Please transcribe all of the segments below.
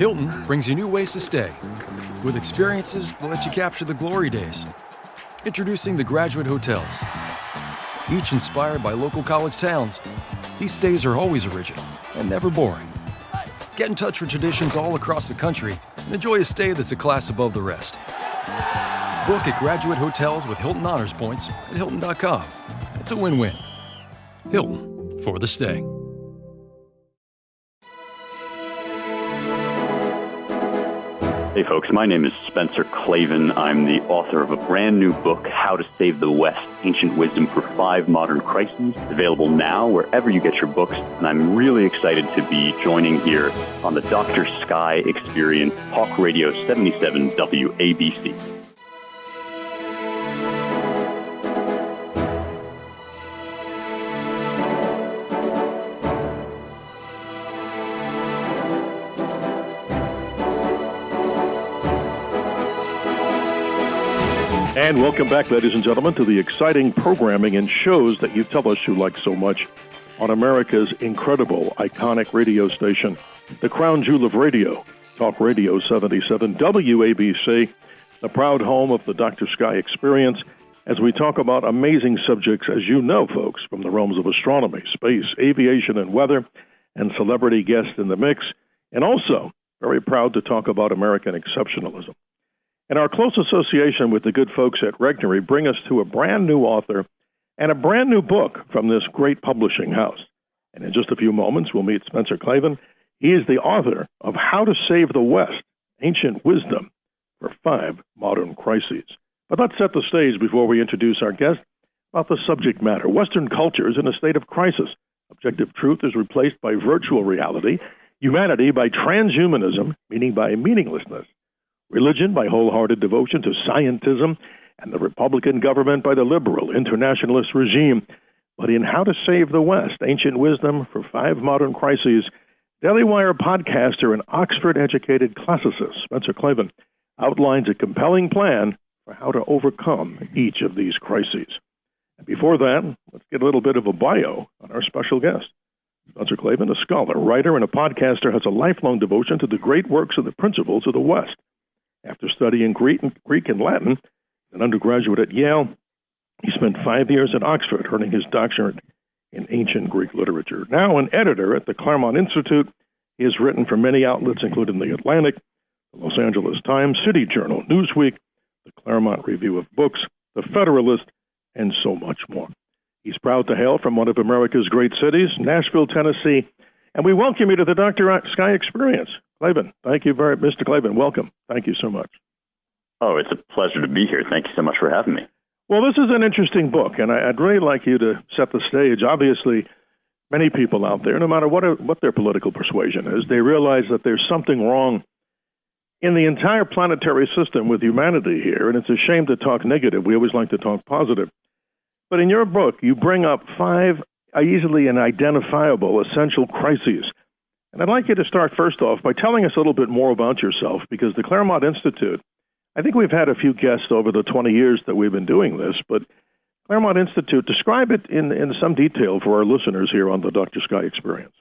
Hilton brings you new ways to stay, with experiences that let you capture the glory days. Introducing the Graduate Hotels. Each inspired by local college towns, these stays are always original and never boring. Get in touch with traditions all across the country and enjoy a stay that's a class above the rest. Book at Graduate Hotels with Hilton Honors Points at Hilton.com. It's a win-win. Hilton, for the stay. Hey folks, my name is Spencer Klavan. I'm the author of a brand new book, How to Save the West, Ancient Wisdom for 5 Modern Crises. It's available now wherever you get your books, and I'm really excited to be joining here on the Dr. Sky Experience, Talk Radio 77 WABC. And welcome back, ladies and gentlemen, to the exciting programming and shows that you tell us you like so much on America's incredible, iconic radio station, the crown jewel of radio, Talk Radio 77 WABC, the proud home of the Dr. Sky Experience, as we talk about amazing subjects, as you know, folks, from the realms of astronomy, space, aviation, and weather, and celebrity guests in the mix, and also very proud to talk about American exceptionalism. And our close association with the good folks at Regnery bring us to a brand new author and a brand new book from this great publishing house. And in just a few moments, we'll meet Spencer Klavan. He is the author of How to Save the West, Ancient Wisdom for 5 Modern Crises. But let's set the stage before we introduce our guest about the subject matter. Western culture is in a state of crisis. Objective truth is replaced by virtual reality, humanity by transhumanism, meaning by meaninglessness, religion by wholehearted devotion to scientism, and the Republican government by the liberal internationalist regime. But in How to Save the West, Ancient Wisdom for 5 Modern Crises, Daily Wire podcaster and Oxford-educated classicist Spencer Klavan outlines a compelling plan for how to overcome each of these crises. And before that, let's get a little bit of a bio on our special guest. Spencer Klavan, a scholar, writer, and a podcaster, has a lifelong devotion to the great works and the principles of the West. After studying Greek and Latin, an undergraduate at Yale, he spent 5 years at Oxford, earning his doctorate in ancient Greek literature. Now an editor at the Claremont Institute, he has written for many outlets, including The Atlantic, the Los Angeles Times, City Journal, Newsweek, the Claremont Review of Books, The Federalist, and so much more. He's proud to hail from one of America's great cities, Nashville, Tennessee, and we welcome you to the Dr. Sky Experience. Klavan, thank you very much. Mr. Klavan, welcome. Thank you so much. Oh, it's a pleasure to be here. Thank you so much for having me. Well, this is an interesting book, and I'd really like you to set the stage. Obviously, many people out there, no matter what their political persuasion is, they realize that there's something wrong in the entire planetary system with humanity here, and it's a shame to talk negative. We always like to talk positive. But in your book, you bring up 5 easily and identifiable essential crises. And I'd like you to start first off by telling us a little bit more about yourself, because the Claremont Institute, I think we've had a few guests over the 20 years that we've been doing this, but Claremont Institute, describe it in some detail for our listeners here on the Dr. Sky Experience.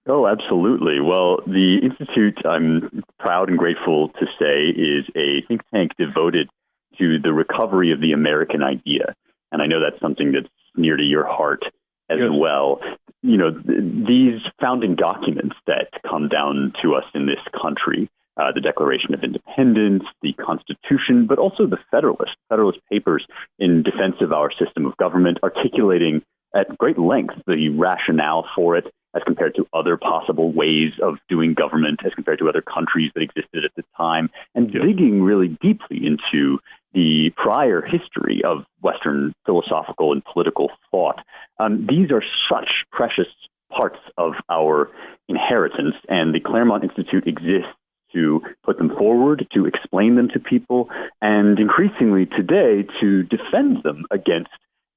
Oh, absolutely. Well, the Institute, I'm proud and grateful to say, is a think tank devoted to the recovery of the American idea. And I know that's something that's near to your heart as well. You know, these founding documents that come down to us in this country, the Declaration of Independence, the Constitution, but also the Federalist Papers in defense of our system of government, articulating at great length the rationale for it as compared to other possible ways of doing government, as compared to other countries that existed at the time, and digging really deeply into the prior history of Western philosophical and political thought. These are such precious parts of our inheritance, and the Claremont Institute exists to put them forward, to explain them to people, and increasingly today to defend them against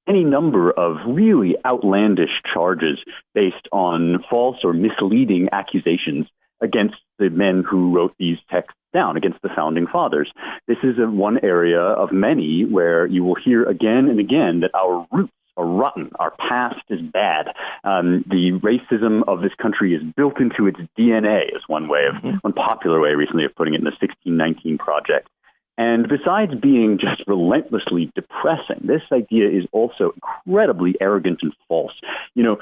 any number of really outlandish charges based on false or misleading accusations against the men who wrote these texts down, against the founding fathers. This is one area of many where you will hear again and again that our roots are rotten. Our past is bad. The racism of this country is built into its DNA, is one popular way recently of putting it in the 1619 Project. And besides being just relentlessly depressing, this idea is also incredibly arrogant and false. You know,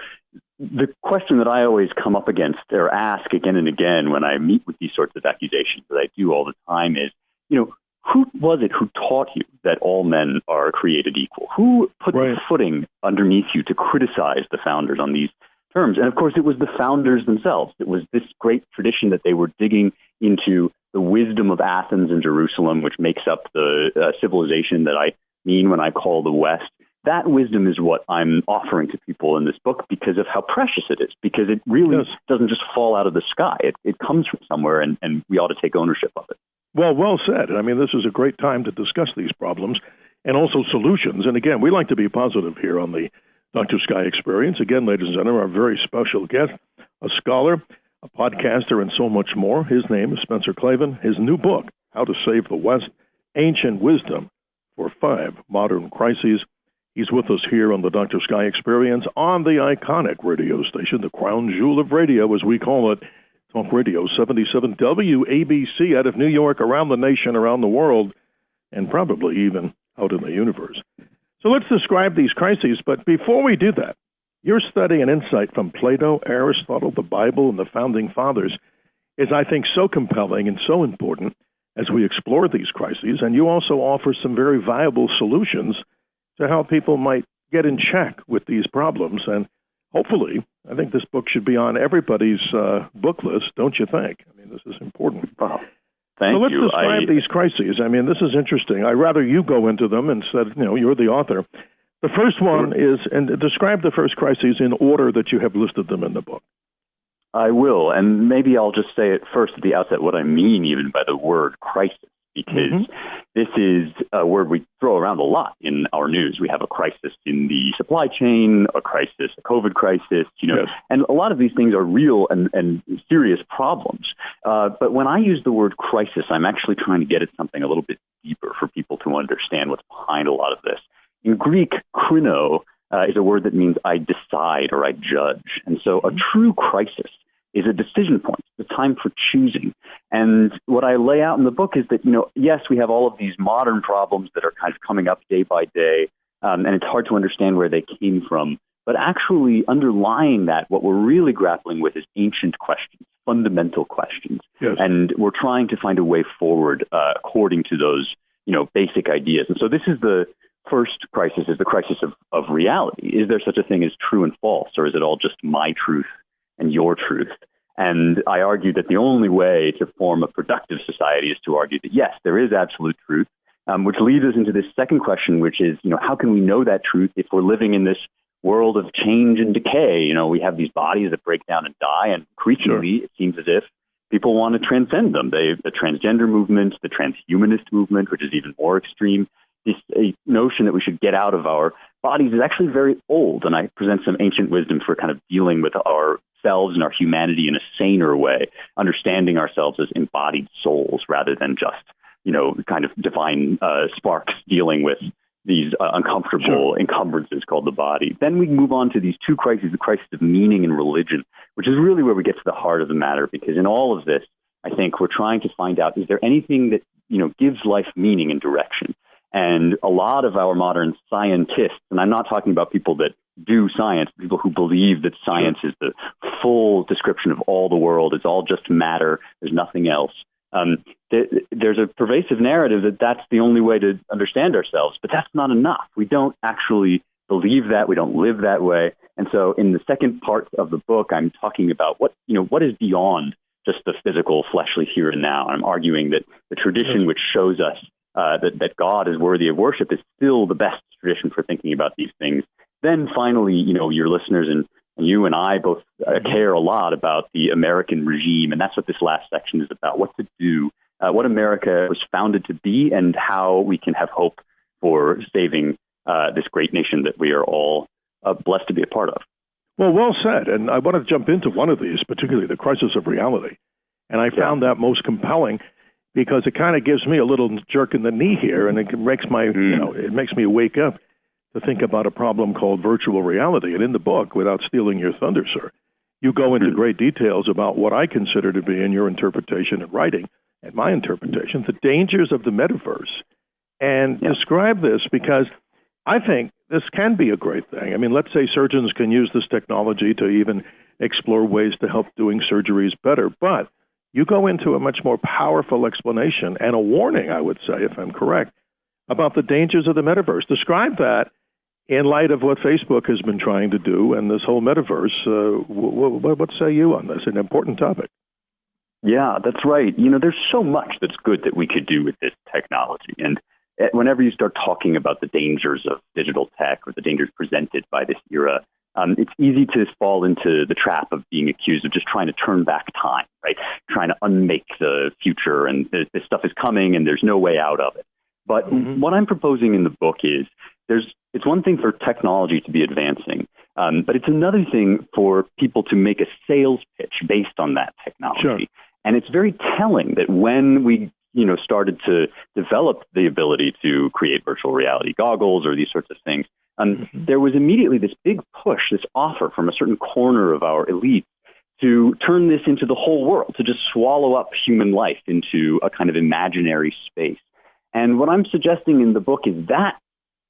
the question that I always come up against or ask again and again when I meet with these sorts of accusations that I do all the time is, you know, who was it who taught you that all men are created equal? Who put the footing underneath you to criticize the founders on these terms? And of course, it was the founders themselves. It was this great tradition that they were digging into the wisdom of Athens and Jerusalem, which makes up the civilization that I mean when I call the West. That wisdom is what I'm offering to people in this book because of how precious it is, because it really doesn't just fall out of the sky. It comes from somewhere, and we ought to take ownership of it. Well said. I mean, this is a great time to discuss these problems and also solutions. And again, we like to be positive here on the Dr. Sky Experience. Again, ladies and gentlemen, our very special guest, a scholar, a podcaster, and so much more. His name is Spencer Klavan. His new book, How to Save the West, Ancient Wisdom for 5 Modern Crises. He's with us here on the Dr. Sky Experience on the iconic radio station, the crown jewel of radio, as we call it, Talk Radio 77 WABC, out of New York, around the nation, around the world, and probably even out in the universe. So let's describe these crises, but before we do that, your study and insight from Plato, Aristotle, the Bible, and the Founding Fathers is, I think, so compelling and so important as we explore these crises, and you also offer some very viable solutions to how people might get in check with these problems. And hopefully, I think this book should be on everybody's book list, don't you think? I mean, this is important. Wow. Thank you. So let's describe these crises. I mean, this is interesting. I'd rather you go into them and said, you know, you're the author. The first one is, and describe the first crises in order that you have listed them in the book. I will, and maybe I'll just say it first at the outset what I mean even by the word crisis, because this is a word we throw around a lot in our news. We have a crisis in the supply chain, a crisis, a COVID crisis, you know, and a lot of these things are real and serious problems. But when I use the word crisis, I'm actually trying to get at something a little bit deeper for people to understand what's behind a lot of this. In Greek, krino is a word that means I decide or I judge. And so a true crisis is a decision point, the time for choosing. And what I lay out in the book is that, you know, yes, we have all of these modern problems that are kind of coming up day by day, and it's hard to understand where they came from. But actually underlying that, what we're really grappling with is ancient questions, fundamental questions. Yes. And we're trying to find a way forward according to those, you know, basic ideas. And so this is the first crisis, is the crisis of reality. Is there such a thing as true and false, or is it all just my truth and your truth? And I argue that the only way to form a productive society is to argue that, yes, there is absolute truth, which leads us into this second question, which is, you know, how can we know that truth if we're living in this world of change and decay? You know, we have these bodies that break down and die, and increasingly it seems as if people want to transcend them. The transgender movement, the transhumanist movement, which is even more extreme, this notion that we should get out of our bodies is actually very old. And I present some ancient wisdom for kind of dealing with ourselves and our humanity in a saner way, understanding ourselves as embodied souls rather than just, you know, kind of divine sparks dealing with these uncomfortable encumbrances called the body. Then we move on to these two crises, the crisis of meaning and religion, which is really where we get to the heart of the matter, because in all of this, I think we're trying to find out, is there anything that, you know, gives life meaning and direction? And a lot of our modern scientists, and I'm not talking about people that do science, people who believe that science is the full description of all the world, it's all just matter, there's nothing else. There's a pervasive narrative that that's the only way to understand ourselves, but that's not enough. We don't actually believe that, we don't live that way. And so in the second part of the book, I'm talking about what is beyond just the physical, fleshly here and now. I'm arguing that the tradition which shows us that God is worthy of worship is still the best tradition for thinking about these things. Then finally, you know, your listeners and you and I both care a lot about the American regime, and that's what this last section is about, what to do, what America was founded to be, and how we can have hope for saving this great nation that we are all blessed to be a part of. Well said. And I want to jump into one of these, particularly the crisis of reality. And I found that most compelling, because it kind of gives me a little jerk in the knee here, and it makes it makes me wake up to think about a problem called virtual reality. And in the book, without stealing your thunder, sir, you go into great details about what I consider to be, in your interpretation and writing, and my interpretation, the dangers of the metaverse. And describe this, because I think this can be a great thing. I mean, let's say surgeons can use this technology to even explore ways to help doing surgeries better. But you go into a much more powerful explanation and a warning, I would say, if I'm correct, about the dangers of the metaverse. Describe that in light of what Facebook has been trying to do and this whole metaverse. What say you on this? An important topic. Yeah, that's right. There's so much that's good that we could do with this technology. And whenever you start talking about the dangers of digital tech or the dangers presented by this era, it's easy to fall into the trap of being accused of just trying to turn back time, right? Trying to unmake the future, and this stuff is coming and there's no way out of it. But what I'm proposing in the book is it's one thing for technology to be advancing, but it's another thing for people to make a sales pitch based on that technology. Sure. And it's very telling that when we started to develop the ability to create virtual reality goggles or these sorts of things, there was immediately this big push, this offer from a certain corner of our elite to turn this into the whole world, to just swallow up human life into a kind of imaginary space. And what I'm suggesting in the book is that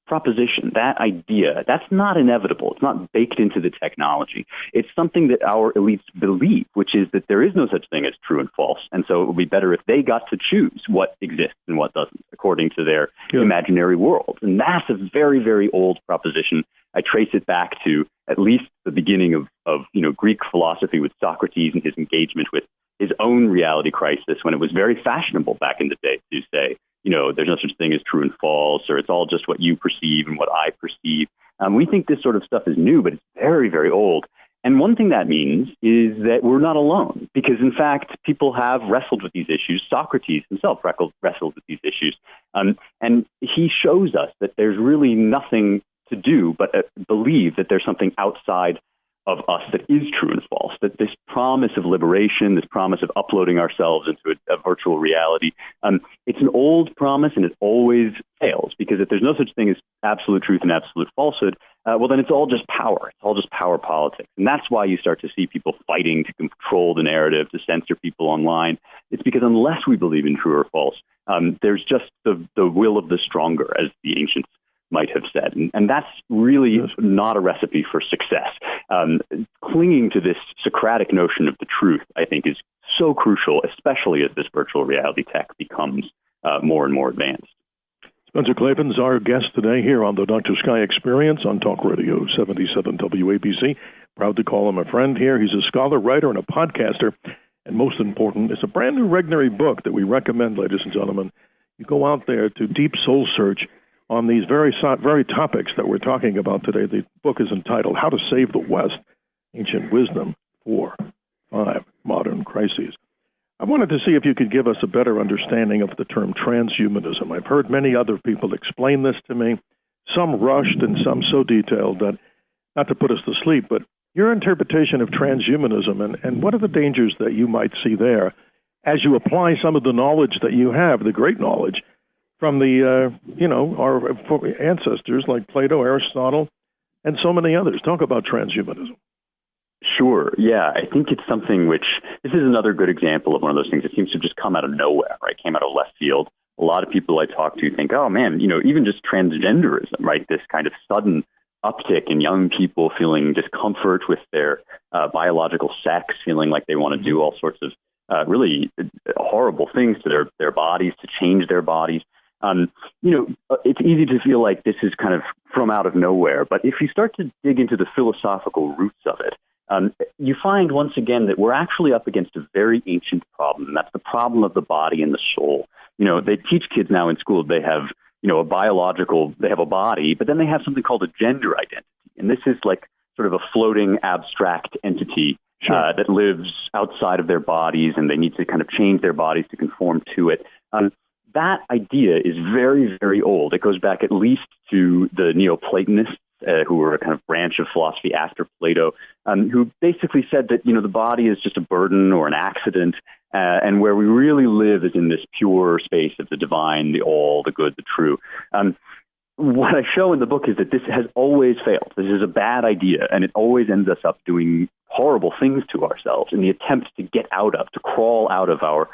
proposition, that idea, that's not inevitable. It's not baked into the technology. It's something that our elites believe, which is that there is no such thing as true and false. And so it would be better if they got to choose what exists and what doesn't, according to their imaginary world. And that's a very, very old proposition. I trace it back to at least the beginning of Greek philosophy with Socrates and his engagement with his own reality crisis, when it was very fashionable back in the day to say, there's no such thing as true and false, or it's all just what you perceive and what I perceive. We think this sort of stuff is new, but it's very, very old. And one thing that means is that we're not alone, because in fact, people have wrestled with these issues. Socrates himself wrestled with these issues. And he shows us that there's really nothing to do but believe that there's something outside of us that is true and false, that this promise of liberation, this promise of uploading ourselves into a virtual reality, it's an old promise and it always fails, because if there's no such thing as absolute truth and absolute falsehood, well, then it's all just power. It's all just power politics. And that's why you start to see people fighting to control the narrative, to censor people online. It's because unless we believe in true or false, there's just the will of the stronger, as the ancients might have said. And that's really not a recipe for success. Clinging to this Socratic notion of the truth, I think, is so crucial, especially as this virtual reality tech becomes more and more advanced. Spencer Klavan's our guest today here on the Dr. Sky Experience on Talk Radio 77 WABC. Proud to call him a friend here. He's a scholar, writer, and a podcaster. And most important, it's a brand new Regnery book that we recommend, ladies and gentlemen. You go out there to deep soul search on these very topics that we're talking about today. The book is entitled How to Save the West, Ancient Wisdom for 5 Modern Crises. I wanted to see if you could give us a better understanding of the term transhumanism. I've heard many other people explain this to me, some rushed and some so detailed that, not to put us to sleep, but your interpretation of transhumanism and what are the dangers that you might see there as you apply some of the knowledge that you have, the great knowledge, from our ancestors like Plato, Aristotle, and so many others. Talk about transhumanism. Sure. Yeah, I think it's something which, this is another good example of one of those things that seems to just come out of nowhere, right? Came out of left field. A lot of people I talk to think, oh man, even just transgenderism, right? This kind of sudden uptick in young people feeling discomfort with their biological sex, feeling like they want to do all sorts of really horrible things to their bodies, to change their bodies. It's easy to feel like this is kind of from out of nowhere, but if you start to dig into the philosophical roots of it, you find once again that we're actually up against a very ancient problem, and that's the problem of the body and the soul. They teach kids now in school they have, they have a body, but then they have something called a gender identity, and this is like sort of a floating abstract entity that lives outside of their bodies, and they need to kind of change their bodies to conform to it. That idea is very, very old. It goes back at least to the Neoplatonists, who were a kind of branch of philosophy after Plato, who basically said that, the body is just a burden or an accident, and where we really live is in this pure space of the divine, the all, the good, the true. what I show in the book is that this has always failed. This is a bad idea, and it always ends us up doing horrible things to ourselves in the attempt to crawl out of our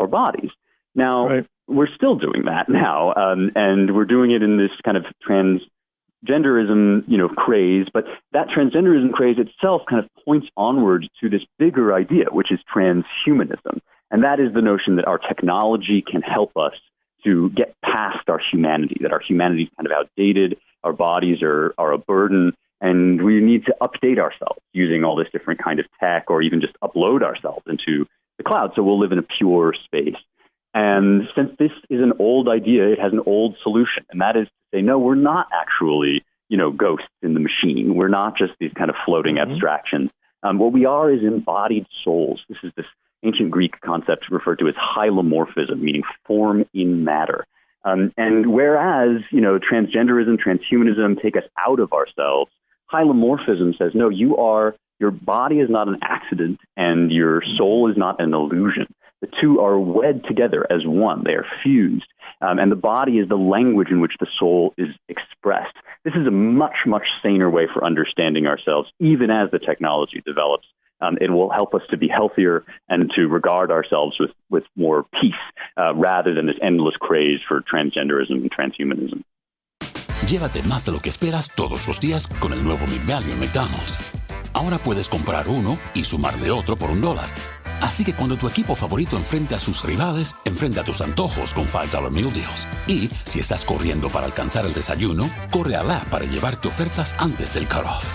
bodies. Now, Right. We're still doing that now, and we're doing it in this kind of transgenderism, craze. But that transgenderism craze itself kind of points onwards to this bigger idea, which is transhumanism. And that is the notion that our technology can help us to get past our humanity, that our humanity is kind of outdated, our bodies are a burden, and we need to update ourselves using all this different kind of tech, or even just upload ourselves into the cloud so we'll live in a pure space. And since this is an old idea, it has an old solution, and that is to say, no, we're not actually, ghosts in the machine. We're not just these kind of floating abstractions. What we are is embodied souls. This is this ancient Greek concept referred to as hylomorphism, meaning form in matter. And whereas, transgenderism, transhumanism take us out of ourselves, hylomorphism says, no, your body is not an accident and your soul is not an illusion. The two are wed together as one. They are fused. And the body is the language in which the soul is expressed. This is a much, much saner way for understanding ourselves, even as the technology develops. It will help us to be healthier and to regard ourselves with more peace rather than this endless craze for transgenderism and transhumanism. Llévate más de lo que esperas todos los días con el nuevo McValue en McDonald's. Ahora puedes comprar uno y sumarle otro por $1. Así que cuando tu equipo favorito enfrente a sus rivales, enfrenta tus antojos con $5 Meal Deals. Y si estás corriendo para alcanzar el desayuno, corre al app para llevarte ofertas antes del cutoff.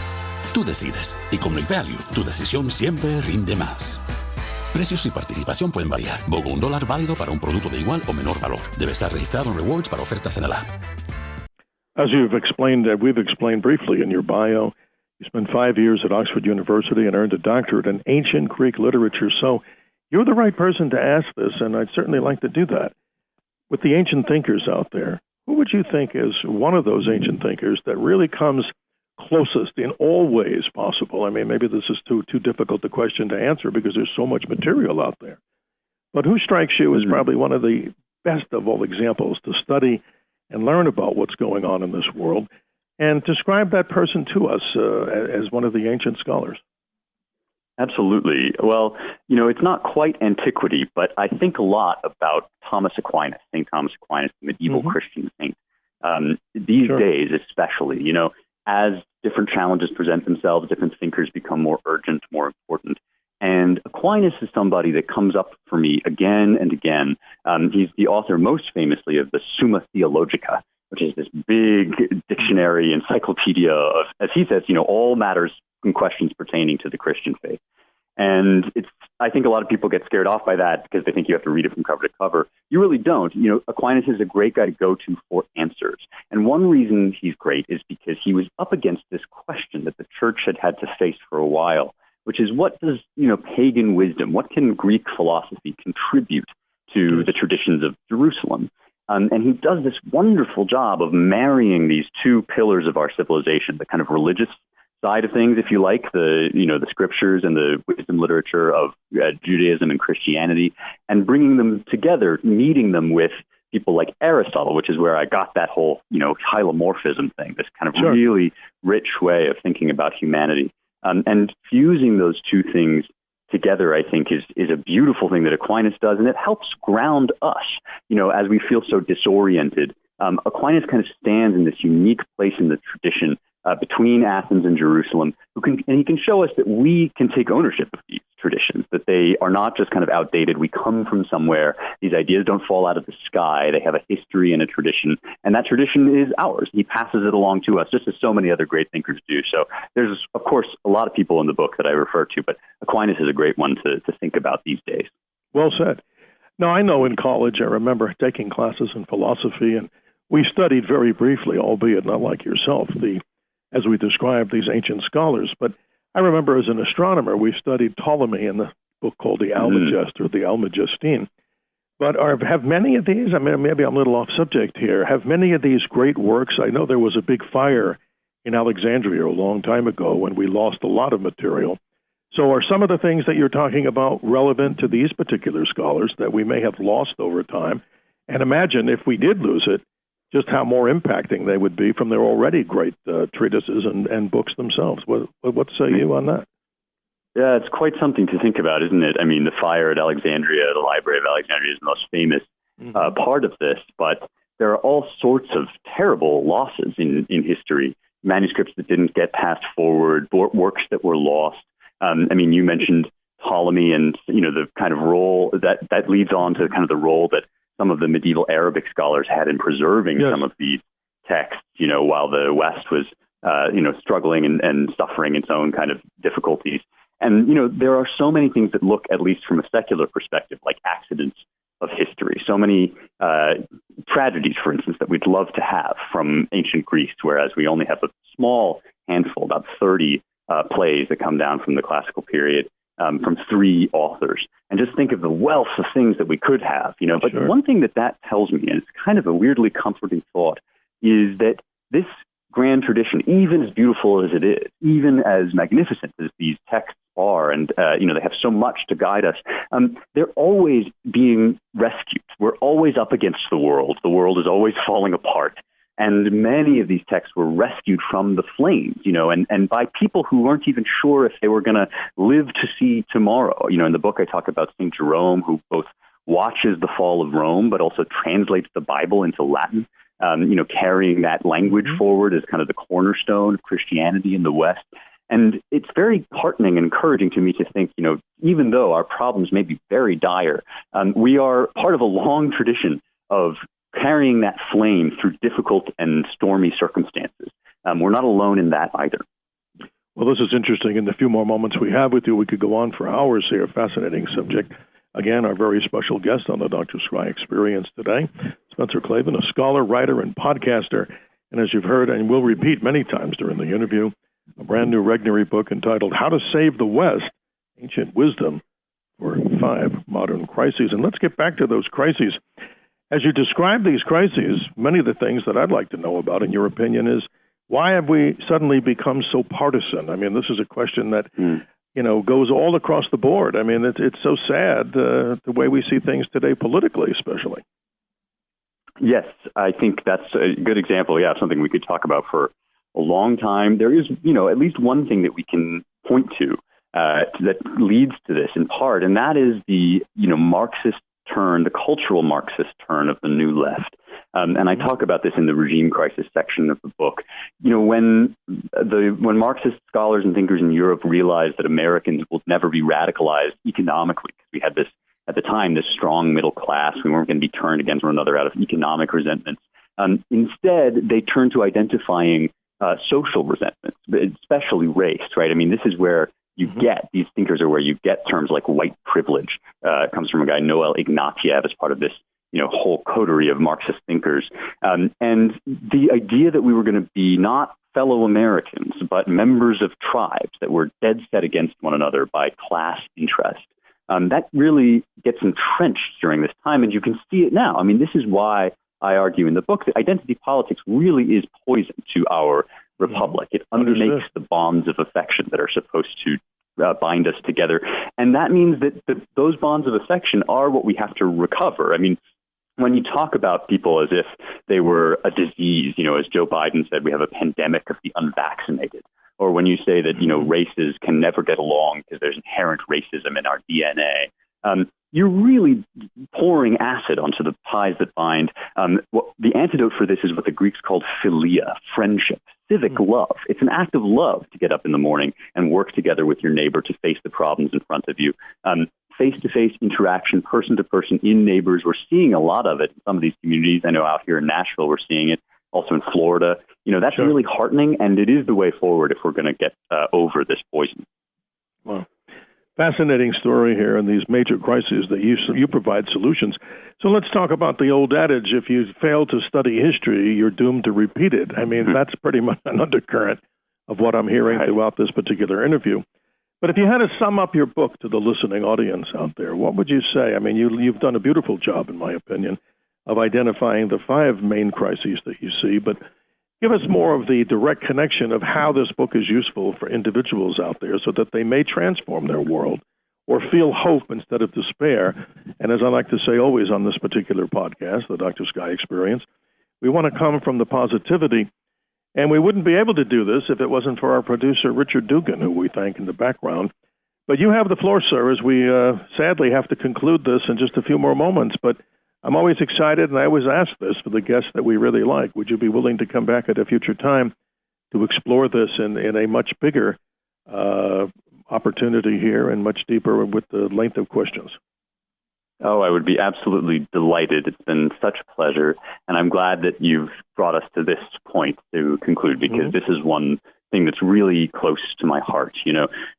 Tú decides, y con McValue, tu decisión siempre rinde más. Precios y participación pueden variar. BOGO $1 válido para un producto de igual o menor valor. Debe estar registrado en Rewards para ofertas en el app. As we've explained briefly in your bio, you spent 5 years at Oxford University and earned a doctorate in ancient Greek literature. So you're the right person to ask this, and I'd certainly like to do that. With the ancient thinkers out there, who would you think is one of those ancient thinkers that really comes closest in all ways possible? I mean, maybe this is too difficult a question to answer because there's so much material out there. But who strikes you as probably one of the best of all examples to study and learn about what's going on in this world? And describe that person to us as one of the ancient scholars. Absolutely. Well, it's not quite antiquity, but I think a lot about Thomas Aquinas, St. Thomas Aquinas, the medieval Christian saint. These days, especially, as different challenges present themselves, different thinkers become more urgent, more important. And Aquinas is somebody that comes up for me again and again. He's the author most famously of the Summa Theologica, which is this big dictionary, encyclopedia of, as he says, all matters and questions pertaining to the Christian faith. And I think a lot of people get scared off by that because they think you have to read it from cover to cover. You really don't. Aquinas is a great guy to go to for answers. And one reason he's great is because he was up against this question that the church had to face for a while, which is what does, pagan wisdom, what can Greek philosophy contribute to the traditions of Jerusalem? And he does this wonderful job of marrying these two pillars of our civilization, the kind of religious side of things, if you like, the scriptures and the wisdom literature of Judaism and Christianity, and bringing them together, meeting them with people like Aristotle, which is where I got that whole, hylomorphism thing, this kind of really rich way of thinking about humanity. And fusing those two things together, I think, is a beautiful thing that Aquinas does, and it helps ground us, as we feel so disoriented. Aquinas kind of stands in this unique place in the tradition between Athens and Jerusalem, and he can show us that we can take ownership of these traditions, that they are not just kind of outdated. We come from somewhere. These ideas don't fall out of the sky. They have a history and a tradition, and that tradition is ours. He passes it along to us, just as so many other great thinkers do. So there's, of course, a lot of people in the book that I refer to, but Aquinas is a great one to think about these days. Well said. Now, I know in college, I remember taking classes in philosophy, and we studied very briefly, albeit not like yourself, as we described, these ancient scholars. But I remember as an astronomer, we studied Ptolemy in the book called the Almagest or the Almagestine. But have many of these, I mean, maybe I'm a little off subject here, have many of these great works, I know there was a big fire in Alexandria a long time ago when we lost a lot of material. So are some of the things that you're talking about relevant to these particular scholars that we may have lost over time? And imagine if we did lose it, just how more impacting they would be from their already great treatises and books themselves. What say you on that? Yeah, it's quite something to think about, isn't it? I mean, the fire at Alexandria, the Library of Alexandria, is the most famous part of this, but there are all sorts of terrible losses in history. Manuscripts that didn't get passed forward, works that were lost. I mean, you mentioned Ptolemy and, the kind of role that leads on to kind of the role that some of the medieval Arabic scholars had in preserving some of these texts, while the West was, struggling and suffering its own kind of difficulties. And, there are so many things that look, at least from a secular perspective, like accidents of history. So many tragedies, for instance, that we'd love to have from ancient Greece, whereas we only have a small handful, about 30 plays that come down from the classical period from 3 authors. And just think of the wealth of things that we could have, But one thing that tells me, and it's kind of a weirdly comforting thought, is that this grand tradition, even as beautiful as it is, even as magnificent as these texts are, and they have so much to guide us, they're always being rescued. We're always up against the world. The world is always falling apart. And many of these texts were rescued from the flames, and by people who weren't even sure if they were going to live to see tomorrow. In the book, I talk about St. Jerome, who both watches the fall of Rome, but also translates the Bible into Latin, carrying that language forward as kind of the cornerstone of Christianity in the West. And it's very heartening and encouraging to me to think, even though our problems may be very dire, we are part of a long tradition of carrying that flame through difficult and stormy circumstances. We're not alone in that either. Well, this is interesting. In the few more moments we have with you, we could go on for hours here. Fascinating subject. Again, our very special guest on the Dr. Scry Experience today, Spencer Klavan, a scholar, writer, and podcaster. And as you've heard, and we'll repeat many times during the interview, a brand new Regnery book entitled How to Save the West, Ancient Wisdom for 5 Modern Crises. And let's get back to those crises. As you describe these crises, many of the things that I'd like to know about, in your opinion, is why have we suddenly become so partisan? I mean, this is a question that, goes all across the board. I mean, it's so sad, the way we see things today politically, especially. Yes, I think that's a good example, something we could talk about for a long time. There is, at least one thing that we can point to that leads to this in part, and that is the, Marxist turn, the cultural Marxist turn of the New Left. And I talk about this in the regime crisis section of the book. When Marxist scholars and thinkers in Europe realized that Americans will never be radicalized economically, because we had this, at the time, this strong middle class, we weren't going to be turned against one another out of economic resentments. Instead, they turned to identifying social resentments, especially race, right? I mean, this is where these thinkers are where you get terms like white privilege. It comes from a guy, Noel Ignatieff, as part of this, whole coterie of Marxist thinkers. And the idea that we were going to be not fellow Americans, but members of tribes that were dead set against one another by class interest, that really gets entrenched during this time. And you can see it now. I mean, this is why I argue in the book that identity politics really is poison to our republic. It undermakes the bonds of affection that are supposed to bind us together. And that means that those bonds of affection are what we have to recover. I mean, when you talk about people as if they were a disease, as Joe Biden said, we have a pandemic of the unvaccinated. Or when you say that, races can never get along because there's inherent racism in our DNA, you're really pouring acid onto the ties that bind. The antidote for this is what the Greeks called philia, friendship, civic love. It's an act of love to get up in the morning and work together with your neighbor to face the problems in front of you. Face-to-face interaction, person-to-person in neighbors. We're seeing a lot of it in some of these communities. I know out here in Nashville, we're seeing it. Also in Florida. That's really heartening, and it is the way forward if we're going to get over this poison. Wow. Fascinating story here, and these major crises that you provide solutions. So let's talk about the old adage, if you fail to study history, you're doomed to repeat it. I mean, that's pretty much an undercurrent of what I'm hearing throughout this particular interview. But if you had to sum up your book to the listening audience out there, what would you say? I mean, you've done a beautiful job, in my opinion, of identifying the 5 main crises that you see, but give us more of the direct connection of how this book is useful for individuals out there so that they may transform their world or feel hope instead of despair. And as I like to say always on this particular podcast, the Dr. Scry Experience, We want to come from the positivity. And we wouldn't be able to do this if it wasn't for our producer, Richard Dugan, who we thank in the background. But you have the floor, sir, as we sadly have to conclude this in just a few more moments. But I'm always excited, and I always ask this for the guests that we really like. Would you be willing to come back at a future time to explore this in a much bigger opportunity here and much deeper with the length of questions? Oh, I would be absolutely delighted. It's been such a pleasure, and I'm glad that you've brought us to this point to conclude, because this is one thing that's really close to my heart.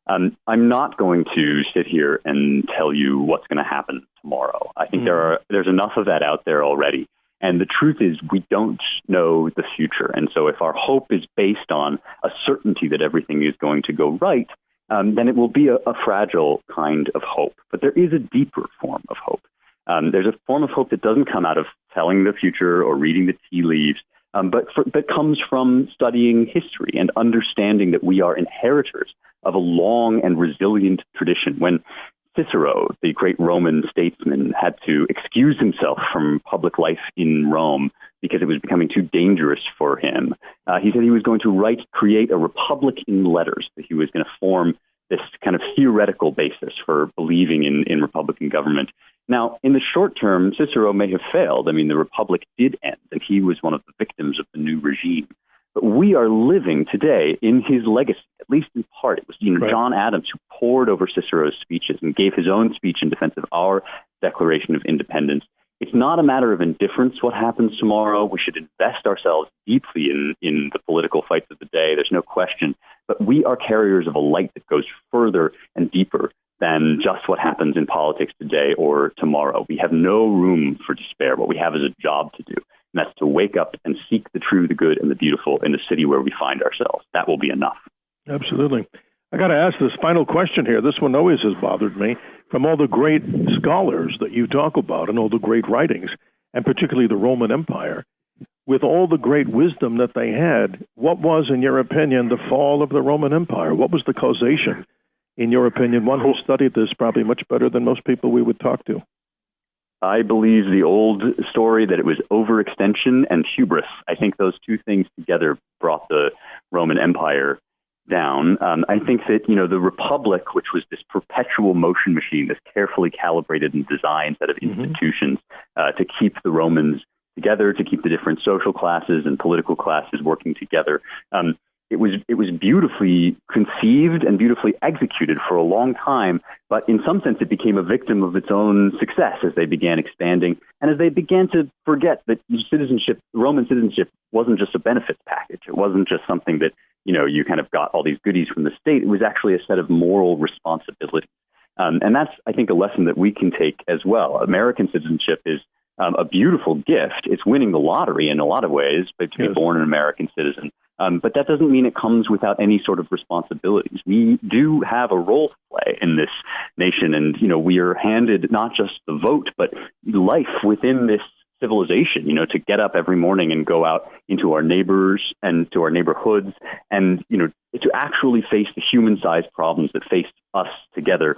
I'm not going to sit here and tell you what's going to happen tomorrow. I think there's enough of that out there already. And the truth is, we don't know the future. And so if our hope is based on a certainty that everything is going to go right, then it will be a fragile kind of hope. But there is a deeper form of hope. There's a form of hope that doesn't come out of telling the future or reading the tea leaves, but comes from studying history and understanding that we are inheritors of a long and resilient tradition. When Cicero, the great Roman statesman, had to excuse himself from public life in Rome because it was becoming too dangerous for him, he said he was going to create a republic in letters, that he was going to form this kind of theoretical basis for believing in Republican government. Now, in the short term, Cicero may have failed. I mean, the republic did end, and he was one of the victims of the new regime. But we are living today in his legacy, at least in part. It was John Adams who pored over Cicero's speeches and gave his own speech in defense of our Declaration of Independence. It's not a matter of indifference what happens tomorrow. We should invest ourselves deeply in the political fights of the day. There's no question. But we are carriers of a light that goes further and deeper than just what happens in politics today or tomorrow. We have no room for despair. What we have is a job to do. And that's to wake up and seek the true, the good, and the beautiful in the city where we find ourselves. That will be enough. Absolutely. I got to ask this final question here. This one always has bothered me. From all the great scholars that you talk about and all the great writings, and particularly the Roman Empire, with all the great wisdom that they had, what was, in your opinion, the fall of the Roman Empire? What was the causation, in your opinion? One who studied this probably much better than most people we would talk to. I believe the old story that it was overextension and hubris. I think those two things together brought the Roman Empire down. I think that, the Republic, which was this perpetual motion machine, this carefully calibrated and designed set of institutions to keep the Romans together, to keep the different social classes and political classes working together. It was beautifully conceived and beautifully executed for a long time, but in some sense it became a victim of its own success as they began expanding and as they began to forget that Roman citizenship wasn't just a benefits package. It wasn't just something that, you kind of got all these goodies from the state. It was actually a set of moral responsibilities. And that's, I think, a lesson that we can take as well. American citizenship is a beautiful gift. It's winning the lottery in a lot of ways, but to be born an American citizen. But that doesn't mean it comes without any sort of responsibilities. We do have a role to play in this nation, and we are handed not just the vote, but life within this civilization. To get up every morning and go out into our neighbors and to our neighborhoods, and to actually face the human-sized problems that face us together.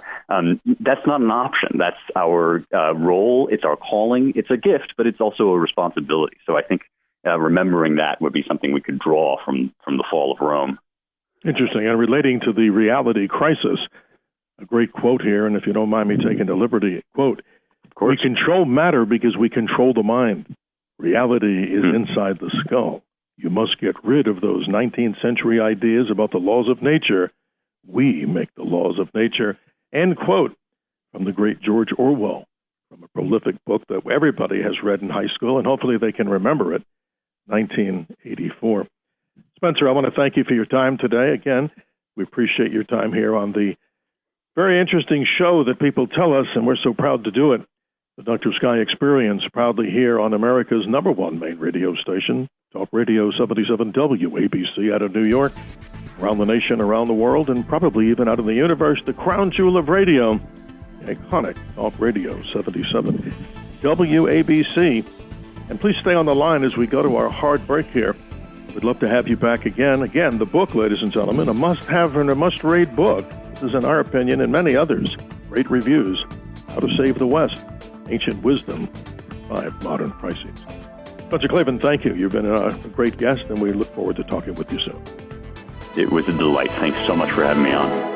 That's not an option. That's our role. It's our calling. It's a gift, but it's also a responsibility. So I think remembering that would be something we could draw from the fall of Rome. Interesting. And relating to the reality crisis, a great quote here, and if you don't mind me taking the liberty, quote, "We control matter because we control the mind. Reality is inside the skull. You must get rid of those 19th century ideas about the laws of nature. We make the laws of nature." End quote from the great George Orwell, from a prolific book that everybody has read in high school, and hopefully they can remember it, 1984. Spencer, I want to thank you for your time today. Again, we appreciate your time here on the very interesting show that people tell us, and we're so proud to do it. The Dr. Sky Experience, proudly here on America's #1 main radio station, Talk Radio 77 WABC out of New York, around the nation, around the world, and probably even out of the universe, the crown jewel of radio, iconic Talk Radio 77 WABC. And please stay on the line as we go to our hard break here. We'd love to have you back again. Again, the book, ladies and gentlemen, a must-have and a must-read book. This is, in our opinion, and many others, great reviews, How to Save the West, Ancient Wisdom, 5 Modern Crises. Dr. Klavan, thank you. You've been a great guest, and we look forward to talking with you soon. It was a delight. Thanks so much for having me on.